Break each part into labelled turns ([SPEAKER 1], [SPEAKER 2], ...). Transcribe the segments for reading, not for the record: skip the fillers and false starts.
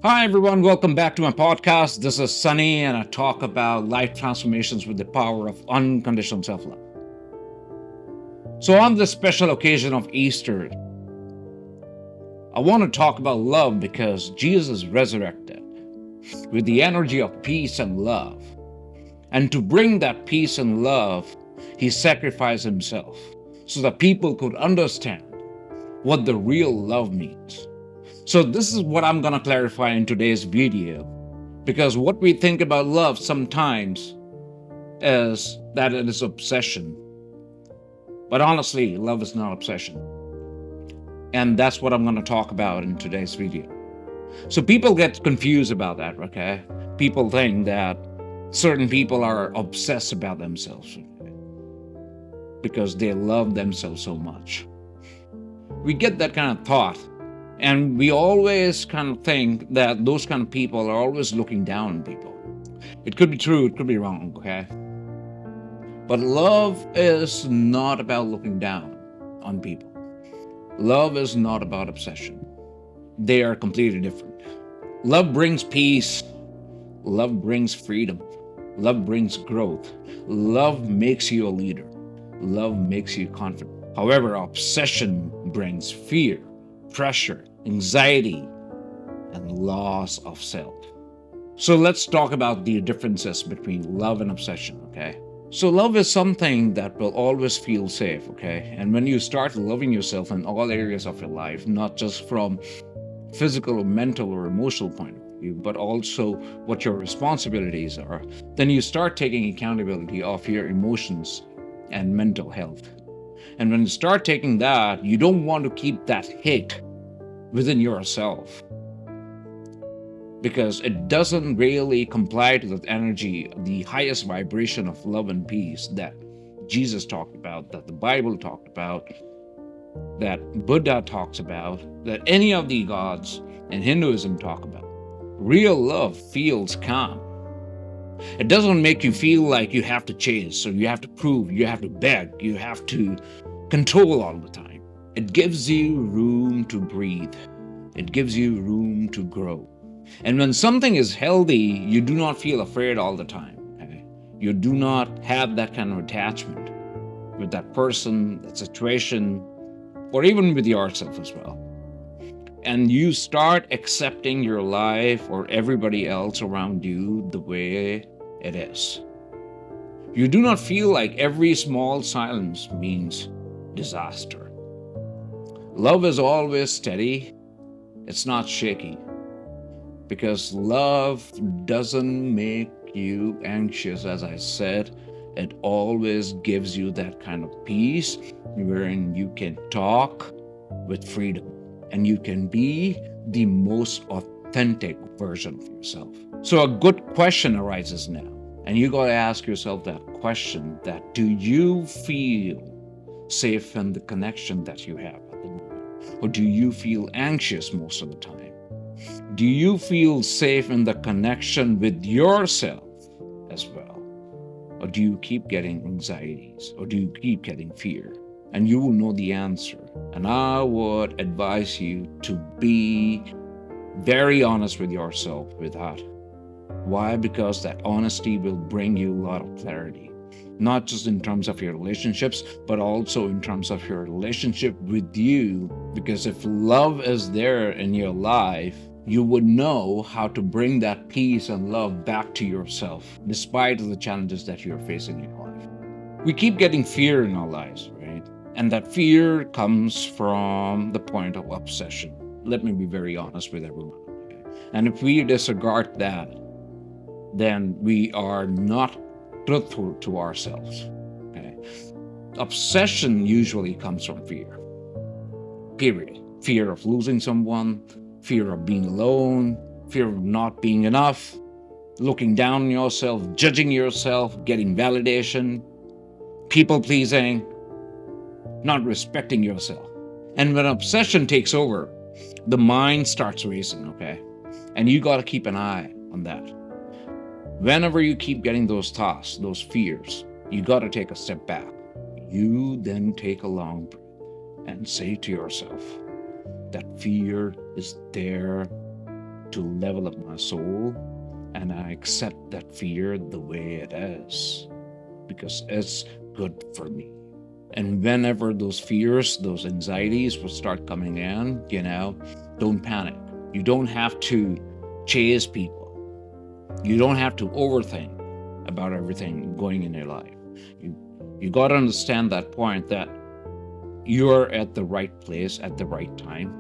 [SPEAKER 1] Hi, everyone. Welcome back to my podcast. This is Sunny, and I talk about life transformations with the power of unconditional self love. So, on this special occasion of Easter, I want to talk about love because Jesus resurrected with the energy of peace and love. And to bring that peace and love, he sacrificed himself so that people could understand what the real love means. So, this is what I'm going to clarify in today's video because what we think about love sometimes is that it is obsession. But honestly, love is not obsession. And that's what I'm going to talk about in today's video. So people get confused about that, okay? People think that certain people are obsessed about themselves, okay? Because they love themselves so much. We get that kind of thought, and we always kind of think that those kind of people are always looking down on people. It could be true, it could be wrong, okay? But love is not about looking down on people. Love is not about obsession. They are completely different. Love brings peace. Love brings freedom. Love brings growth. Love makes you a leader. Love makes you confident. However, obsession brings fear, pressure, anxiety, and loss of self. So let's talk about the differences between love and obsession, okay? So love is something that will always feel safe, okay? And when you start loving yourself in all areas of your life, not just from physical or mental or emotional point of view, but also what your responsibilities are, then you start taking accountability of your emotions and mental health. And when you start taking that, you don't want to keep that hate within yourself because it doesn't really comply to that energy, the highest vibration of love and peace that Jesus talked about, that the Bible talked about, that Buddha talks about, that any of the gods in Hinduism talk about. Real love feels calm. It doesn't make you feel like you have to chase, so you have to prove, you have to beg, you have to control all the time. It gives you room to breathe. It gives you room to grow. And when something is healthy, you do not feel afraid all the time. Okay? You do not have that kind of attachment with that person, that situation, or even with yourself as well. And you start accepting your life or everybody else around you the way it is. You do not feel like every small silence means disaster. Love is always steady, it's not shaky. Because love doesn't make you anxious, as I said. It always gives you that kind of peace wherein you can talk with freedom and you can be the most authentic version of yourself. So a good question arises now, and you got to ask yourself that question: that do you feel safe in the connection that you have at the moment, or do you feel anxious most of the time? Do you feel safe in the connection with yourself as well? Or do you keep getting anxieties? Or do you keep getting fear? And you will know the answer. And I would advise you to be very honest with yourself with that. Why? Because that honesty will bring you a lot of clarity. Not just in terms of your relationships, but also in terms of your relationship with you. Because if love is there in your life, you would know how to bring that peace and love back to yourself, despite the challenges that you're facing in your life. We keep getting fear in our lives, right? And that fear comes from the point of obsession. Let me be very honest with everyone. Okay? And if we disregard that, then we are not truthful to ourselves. Okay? Obsession usually comes from fear. Period. Fear of losing someone, fear of being alone, fear of not being enough, looking down on yourself, judging yourself, getting validation, people pleasing, not respecting yourself. And when obsession takes over, the mind starts racing, okay? And you got to keep an eye on that. Whenever you keep getting those thoughts, those fears, you got to take a step back. You then take a long breath and say to yourself, that fear is there to level up my soul, and I accept that fear the way it is because it's good for me. And whenever those fears, those anxieties will start coming in, don't panic. You don't have to chase people. You don't have to overthink about everything going in your life. You got to understand that point that you're at the right place at the right time.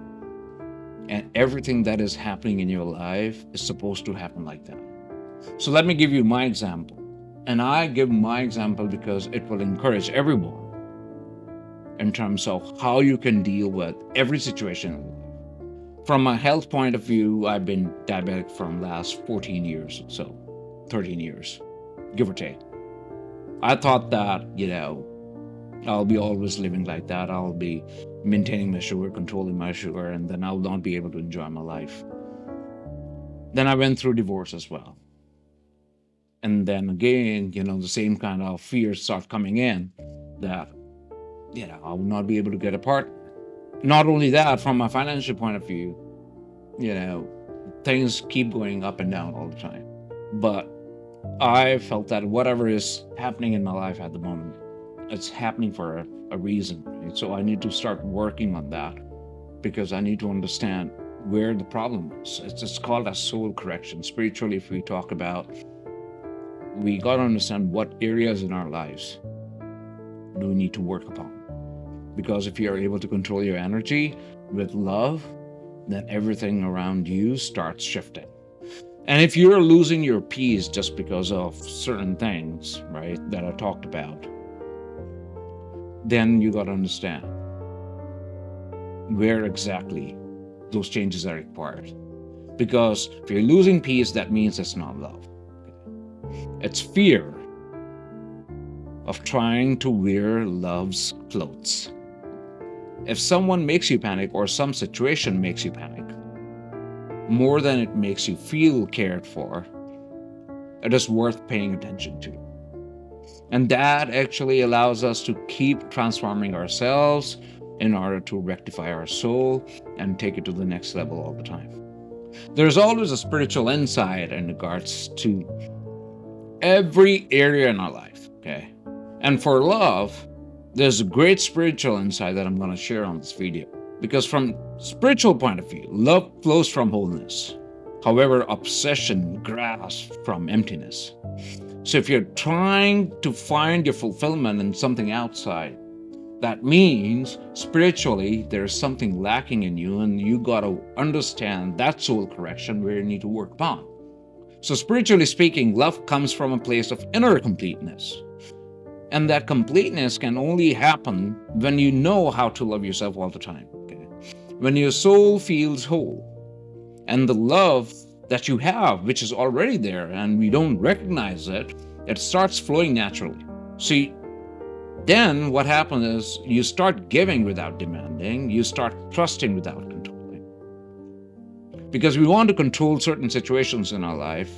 [SPEAKER 1] And everything that is happening in your life is supposed to happen like that. So let me give you my example. And I give my example because it will encourage everyone in terms of how you can deal with every situation. From a health point of view, I've been diabetic from last 14 years or so, 13 years, give or take. I thought that, I'll be always living like that. I'll be maintaining my sugar, controlling my sugar, and then I'll not be able to enjoy my life. Then I went through divorce as well. And then again, the same kind of fears start coming in that, I will not be able to get a partner. Not only that, from a financial point of view, things keep going up and down all the time. But I felt that whatever is happening in my life at the moment, it's happening for a reason. Right? So I need to start working on that because I need to understand where the problem is. It's called a soul correction. Spiritually, if we talk about, we got to understand what areas in our lives do we need to work upon. Because if you are able to control your energy with love, then everything around you starts shifting. And if you're losing your peace just because of certain things, right, that I talked about, then you got to understand where exactly those changes are required. Because if you're losing peace, that means it's not love. It's fear of trying to wear love's clothes. If someone makes you panic or some situation makes you panic, more than it makes you feel cared for, it is worth paying attention to. And that actually allows us to keep transforming ourselves in order to rectify our soul and take it to the next level all the time. There's always a spiritual insight in regards to every area in our life, okay? And for love, there's a great spiritual insight that I'm going to share on this video. Because from spiritual point of view, love flows from wholeness. However, obsession grasps from emptiness. So if you're trying to find your fulfillment in something outside, that means spiritually there's something lacking in you, and you got to understand that soul correction where you need to work upon. So spiritually speaking, love comes from a place of inner completeness. And that completeness can only happen when you know how to love yourself all the time. Okay? When your soul feels whole, and the love that you have, which is already there, and we don't recognize it, it starts flowing naturally. See, then what happens is you start giving without demanding, you start trusting without controlling. Because we want to control certain situations in our life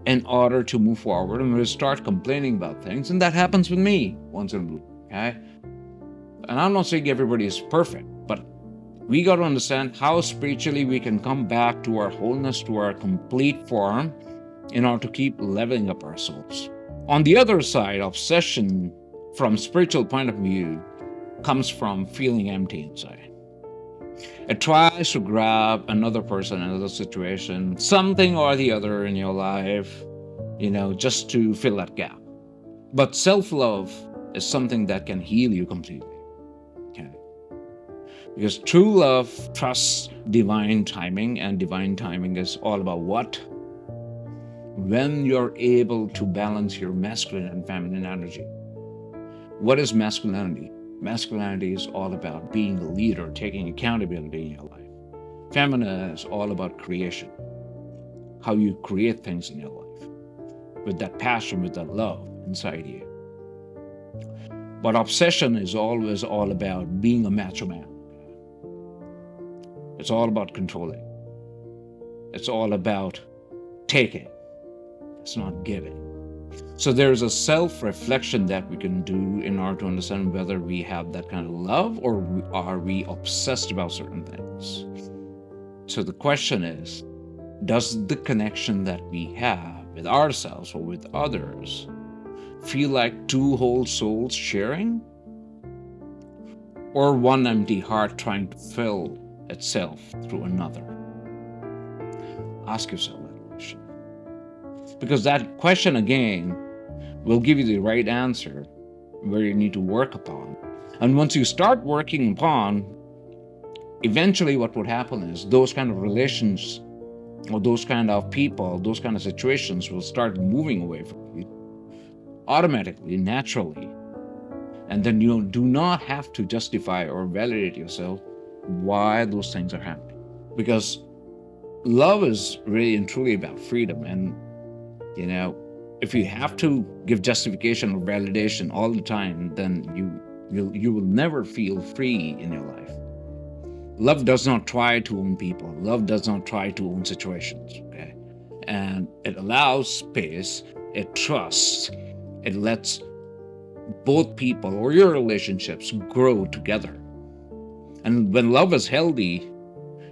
[SPEAKER 1] in order to move forward, and we start complaining about things, and that happens with me once in a blue, okay? And I'm not saying everybody is perfect, but we got to understand how spiritually we can come back to our wholeness, to our complete form, in order to keep leveling up our souls. On the other side, obsession from spiritual point of view comes from feeling empty inside. It tries to grab another person, another situation, something or the other in your life, just to fill that gap. But self-love is something that can heal you completely. Okay? Because true love trusts divine timing, and divine timing is all about what? When you're able to balance your masculine and feminine energy. What is masculinity? Masculinity is all about being a leader, taking accountability in your life. Feminine is all about creation, how you create things in your life, with that passion, with that love inside you. But obsession is always all about being a macho man. It's all about controlling. It's all about taking. It's not giving. So there's a self-reflection that we can do in order to understand whether we have that kind of love or are we obsessed about certain things. So the question is, Does the connection that we have with ourselves or with others feel like two whole souls sharing? Or one empty heart trying to fill itself through another? Ask yourself that question. Because that question, again, will give you the right answer where you need to work upon. And once you start working upon, eventually what would happen is those kind of relations or those kind of people, those kind of situations will start moving away from you automatically, naturally. And then you do not have to justify or validate yourself why those things are happening. Because love is really and truly about freedom. And, if you have to give justification or validation all the time, then you will never feel free in your life. Love does not try to own people. Love does not try to own situations, okay? And it allows space, it trusts, it lets both people or your relationships grow together. And when love is healthy,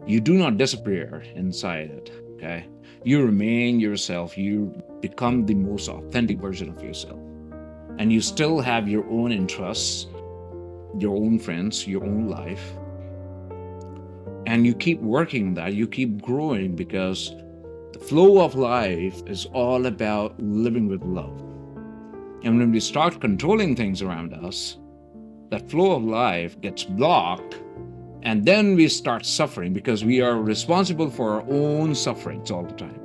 [SPEAKER 1] you do not disappear inside it, okay? You remain yourself. You become the most authentic version of yourself. And you still have your own interests, your own friends, your own life. And you keep working that, you keep growing, because the flow of life is all about living with love. And when we start controlling things around us, that flow of life gets blocked, and then we start suffering because we are responsible for our own sufferings all the time.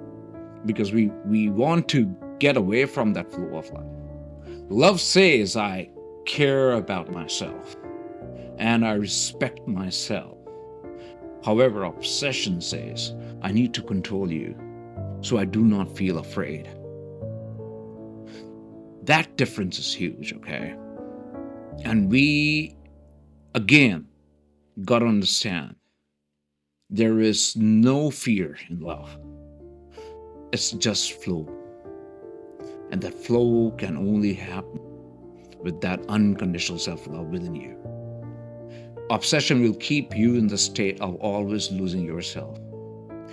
[SPEAKER 1] Because we want to get away from that flow of life. Love says, I care about myself and I respect myself. However, obsession says, I need to control you so I do not feel afraid. That difference is huge, okay? And we, again, got to understand there is no fear in love. It's just flow. And that flow can only happen with that unconditional self-love within you. Obsession will keep you in the state of always losing yourself.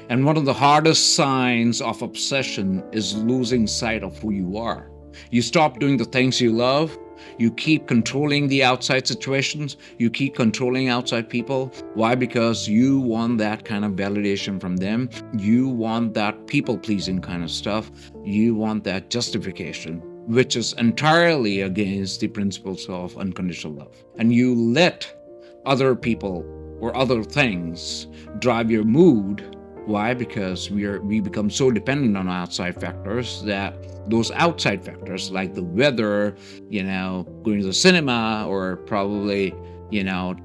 [SPEAKER 1] And one of the hardest signs of obsession is losing sight of who you are. You stop doing the things you love. You keep controlling the outside situations. You keep controlling outside people. Why? Because you want that kind of validation from them. You want that people-pleasing kind of stuff. You want that justification, which is entirely against the principles of unconditional love. And you let other people or other things drive your mood. Why? Because we become so dependent on outside factors that those outside factors, like the weather, going to the cinema, or probably,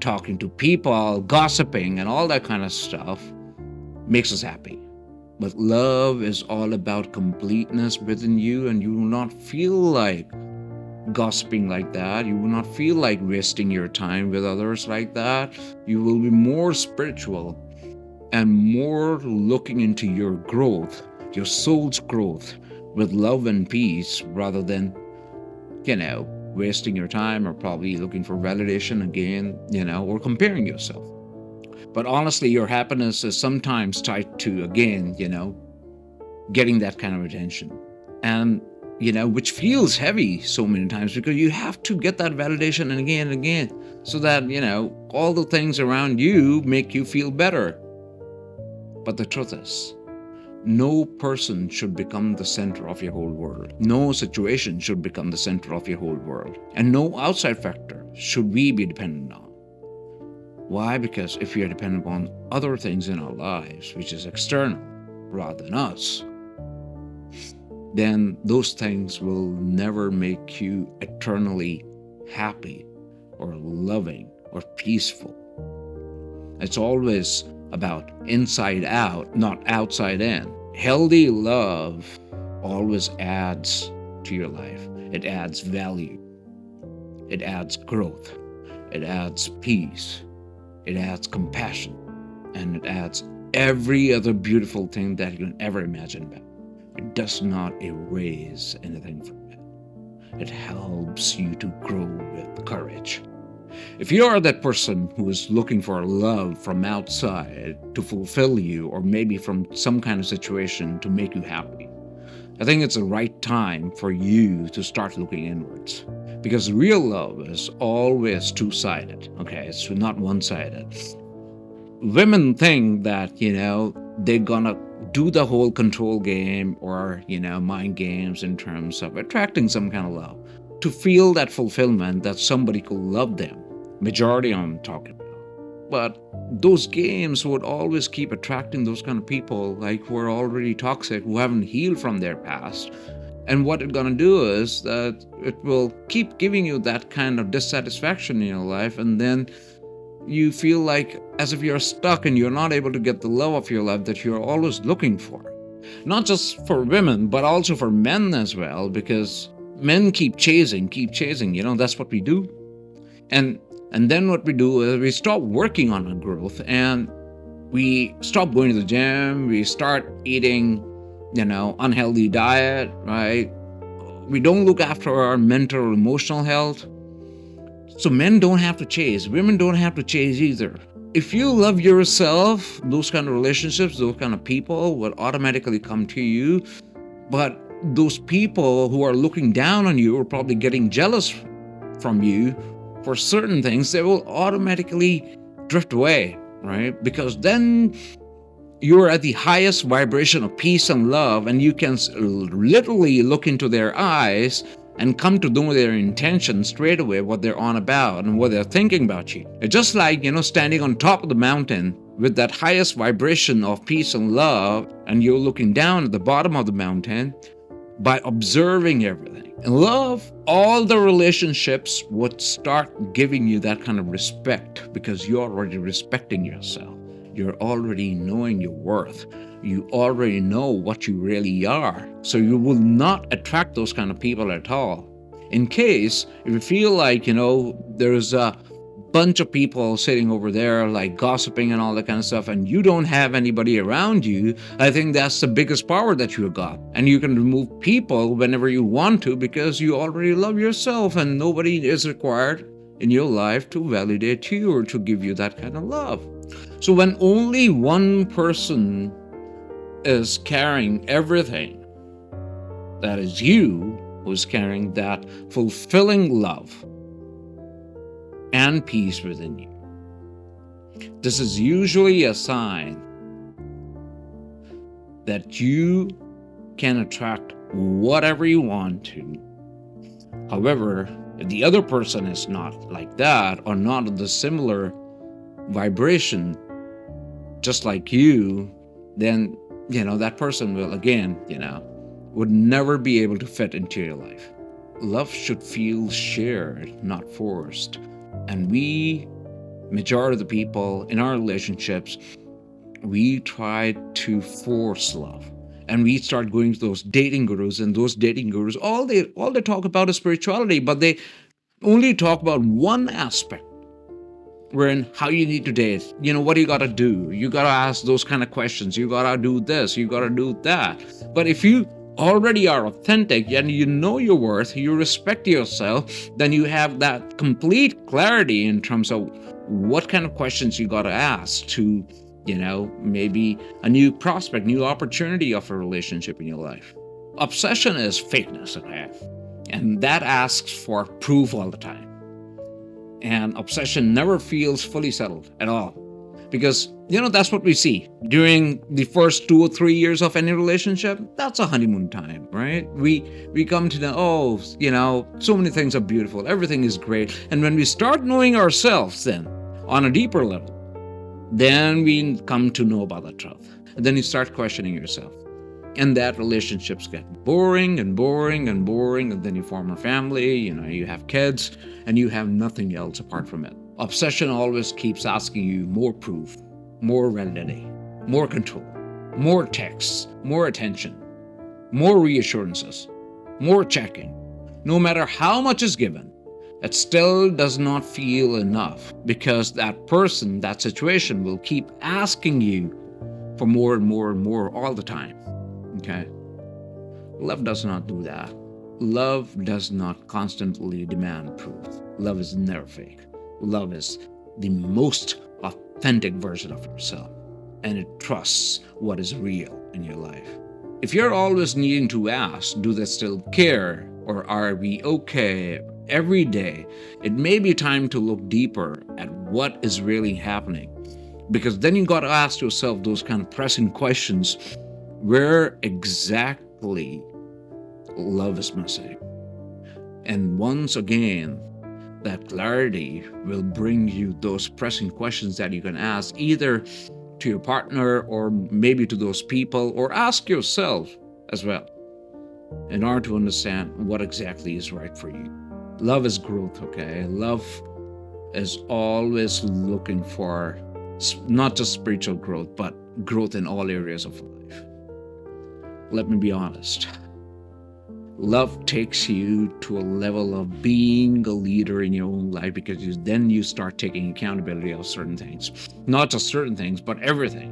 [SPEAKER 1] talking to people, gossiping, and all that kind of stuff, makes us happy. But love is all about completeness within you, and you will not feel like gossiping like that. You will not feel like wasting your time with others like that. You will be more spiritual and more looking into your growth, your soul's growth, with love and peace, rather than, wasting your time or probably looking for validation again, or comparing yourself. But honestly, your happiness is sometimes tied to, again, getting that kind of attention. And which feels heavy so many times, because you have to get that validation and again, so that, all the things around you make you feel better. But the truth is, no person should become the center of your whole world. No situation should become the center of your whole world. And no outside factor should we be dependent on. Why? Because if we are dependent on other things in our lives, which is external rather than us, then those things will never make you eternally happy or loving or peaceful. It's always about inside out, not outside in. Healthy love always adds to your life. It adds value. It adds growth. It adds peace. It adds compassion. And it adds every other beautiful thing that you can ever imagine about. It does not erase anything from it. It helps you to grow with courage. If you are that person who is looking for love from outside to fulfill you, or maybe from some kind of situation to make you happy, I think it's the right time for you to start looking inwards. Because real love is always two-sided, okay? It's not one-sided. Women think that, they're gonna do the whole control game or, mind games in terms of attracting some kind of love to feel that fulfillment that somebody could love them. Majority I'm talking about. But those games would always keep attracting those kind of people like who are already toxic, who haven't healed from their past. And what it's going to do is that it will keep giving you that kind of dissatisfaction in your life. And then you feel like as if you're stuck and you're not able to get the love of your life that you're always looking for. Not just for women, but also for men as well, because men keep chasing, that's what we do. And then what we do is we stop working on our growth and we stop going to the gym, we start eating, unhealthy diet, right? We don't look after our mental or emotional health. So men don't have to chase, women don't have to chase either. If you love yourself, those kind of relationships, those kind of people will automatically come to you. But those people who are looking down on you or probably getting jealous from you for certain things, they will automatically drift away, right? Because then you're at the highest vibration of peace and love, and you can literally look into their eyes and come to know their intentions straight away, what they're on about and what they're thinking about you. It's just like, standing on top of the mountain with that highest vibration of peace and love, and you're looking down at the bottom of the mountain by observing everything. And love, all the relationships would start giving you that kind of respect because you're already respecting yourself. You're already knowing your worth. You already know what you really are. So you will not attract those kind of people at all. In case, if you feel like, there's a bunch of people sitting over there like gossiping and all that kind of stuff, and you don't have anybody around you, I think that's the biggest power that you got. And you can remove people whenever you want to because you already love yourself and nobody is required in your life to validate you or to give you that kind of love. So when only one person is carrying everything, that is you who's carrying that fulfilling love and peace within you. This is usually a sign that you can attract whatever you want to. However, if the other person is not like that or not of the similar vibration, just like you, then, that person will, again, would never be able to fit into your life. Love should feel shared, not forced. And we, majority of the people in our relationships, we try to force love. And we start going to those dating gurus, and those dating gurus, all they talk about is spirituality, but they only talk about one aspect, wherein how you need to date. What do you got to do? You got to ask those kind of questions. You got to do this. You got to do that. But if you already are authentic and you know your worth, you respect yourself, then you have that complete clarity in terms of what kind of questions you got to ask to, maybe a new prospect, new opportunity of a relationship in your life. Obsession is fakeness, okay? And that asks for proof all the time. And obsession never feels fully settled at all. Because, that's what we see. During the first 2 or 3 years of any relationship, that's a honeymoon time, right? We come to know, so many things are beautiful. Everything is great. And when we start knowing ourselves then, on a deeper level, then we come to know about the truth. And then you start questioning yourself. And that relationships get boring and boring and boring. And then you form a family, you have kids, and you have nothing else apart from it. Obsession always keeps asking you more proof, more validity, more control, more texts, more attention, more reassurances, more checking. No matter how much is given, it still does not feel enough because that person, that situation will keep asking you for more and more and more all the time. Okay? Love does not do that. Love does not constantly demand proof. Love is never fake. Love is the most authentic version of yourself, and it trusts what is real in your life. If you're always needing to ask, do they still care, or are we okay every day, it may be time to look deeper at what is really happening. Because then you got to ask yourself those kind of pressing questions: where exactly love is missing? And once again, that clarity will bring you those pressing questions that you can ask either to your partner or maybe to those people, or ask yourself as well, in order to understand what exactly is right for you. Love is growth, okay? Love is always looking for not just spiritual growth, but growth in all areas of life. Let me be honest. Love takes you to a level of being a leader in your own life, because then you start taking accountability of certain things. Not just certain things, but everything,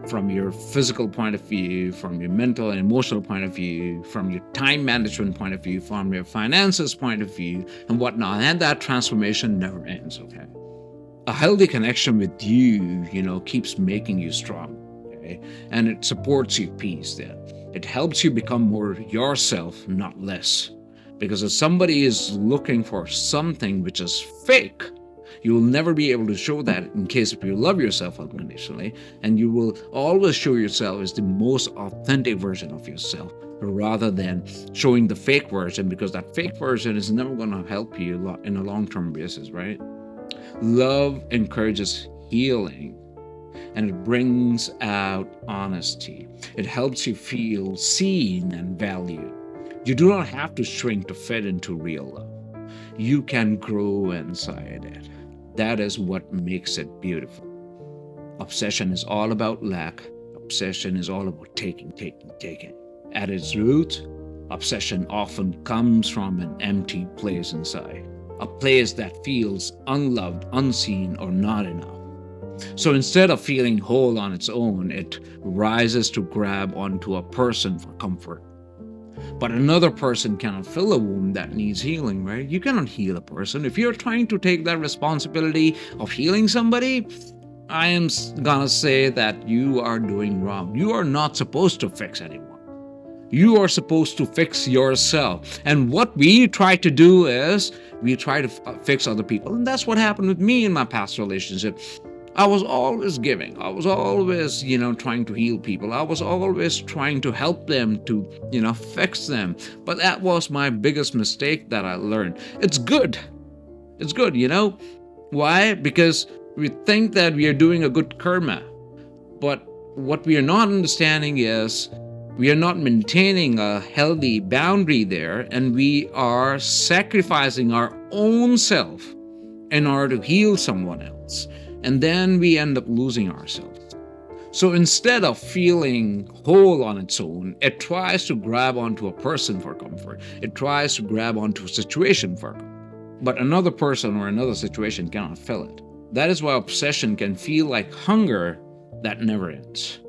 [SPEAKER 1] from your physical point of view, from your mental and emotional point of view, from your time management point of view, from your finances point of view, and whatnot. And that transformation never ends, okay? A healthy connection with you, keeps making you strong, okay? And it supports your peace then. It helps you become more yourself, not less. Because if somebody is looking for something which is fake, you will never be able to show that in case if you love yourself unconditionally, and you will always show yourself as the most authentic version of yourself, rather than showing the fake version, because that fake version is never going to help you in a long-term basis, right? Love encourages healing, and it brings out honesty. It helps you feel seen and valued. You do not have to shrink to fit into real love. You can grow inside it. That is what makes it beautiful. Obsession is all about lack. Obsession is all about taking. At its root, obsession often comes from an empty place inside, a place that feels unloved, unseen, or not enough. So instead of feeling whole on its own, it rises to grab onto a person for comfort. But another person cannot fill a wound that needs healing, right? You cannot heal a person. If you're trying to take that responsibility of healing somebody, I am gonna say that you are doing wrong. You are not supposed to fix anyone. You are supposed to fix yourself. And what we try to do is we try to fix other people. And that's what happened with me in my past relationship. I was always giving. I was always, trying to heal people. I was always trying to help them, to, fix them. But that was my biggest mistake that I learned. It's good. It's good, Why? Because we think that we are doing a good karma. But what we are not understanding is we are not maintaining a healthy boundary there, and we are sacrificing our own self in order to heal someone else. And then we end up losing ourselves. So instead of feeling whole on its own, it tries to grab onto a person for comfort. It tries to grab onto a situation for comfort. But another person or another situation cannot fill it. That is why obsession can feel like hunger that never ends.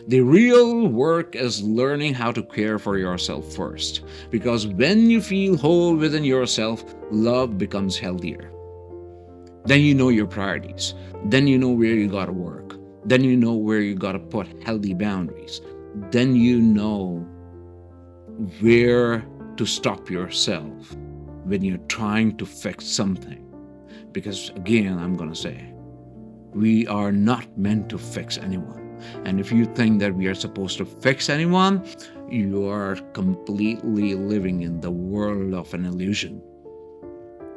[SPEAKER 1] The real work is learning how to care for yourself first. Because when you feel whole within yourself, love becomes healthier. Then you know your priorities. Then you know where you gotta work. Then you know where you gotta put healthy boundaries. Then you know where to stop yourself when you're trying to fix something. Because again, I'm gonna say, we are not meant to fix anyone. And if you think that we are supposed to fix anyone, you are completely living in the world of an illusion.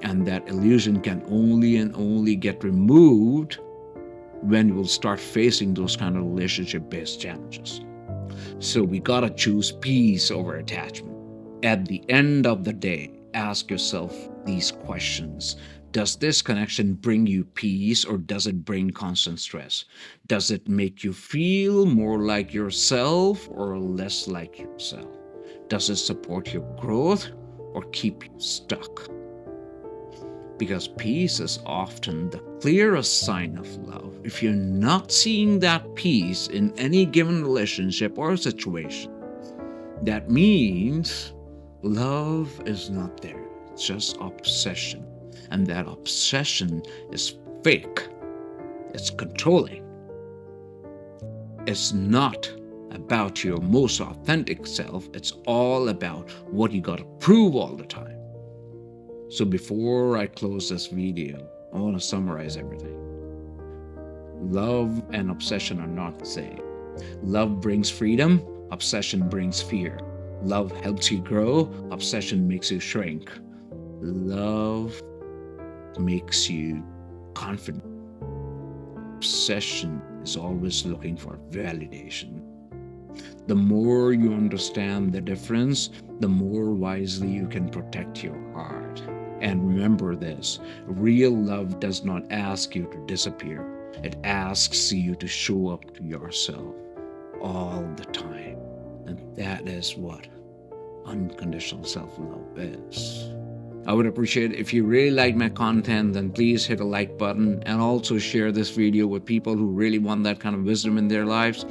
[SPEAKER 1] And that illusion can only and only get removed when you will start facing those kind of relationship-based challenges. So we gotta choose peace over attachment. At the end of the day, ask yourself these questions. Does this connection bring you peace, or does it bring constant stress? Does it make you feel more like yourself or less like yourself? Does it support your growth or keep you stuck? Because peace is often the clearest sign of love. If you're not seeing that peace in any given relationship or situation, that means love is not there. It's just obsession. And that obsession is fake. It's controlling. It's not about your most authentic self. It's all about what you got to prove all the time. So before I close this video, I want to summarize everything. Love and obsession are not the same. Love brings freedom, obsession brings fear. Love helps you grow, obsession makes you shrink. Love makes you confident. Obsession is always looking for validation. The more you understand the difference, the more wisely you can protect your heart. And remember this, real love does not ask you to disappear. It asks you to show up to yourself all the time. And that is what unconditional self-love is. I would appreciate if you really like my content, then please hit a like button and also share this video with people who really want that kind of wisdom in their lives.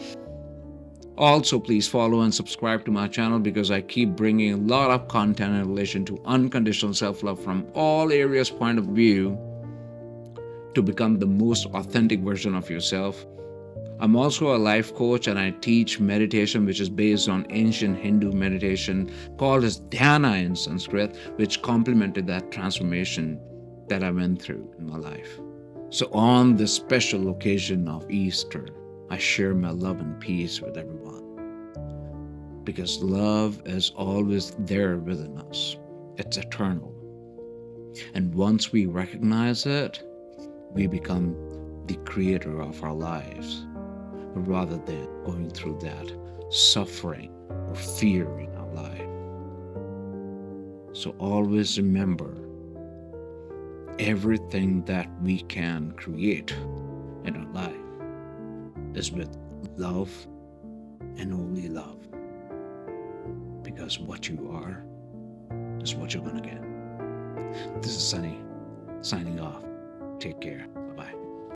[SPEAKER 1] Also, please follow and subscribe to my channel because I keep bringing a lot of content in relation to unconditional self-love from all areas point of view to become the most authentic version of yourself. I'm also a life coach and I teach meditation which is based on ancient Hindu meditation called as dhyana in Sanskrit, which complemented that transformation that I went through in my life. So on this special occasion of Easter, I share my love and peace with everyone. Because love is always there within us. It's eternal. And once we recognize it, we become the creator of our lives, rather than going through that suffering or fear in our life. So always remember, everything that we can create in our life is with love and only love. Because what you are is what you're going to get. This is Sunny, signing off. Take care.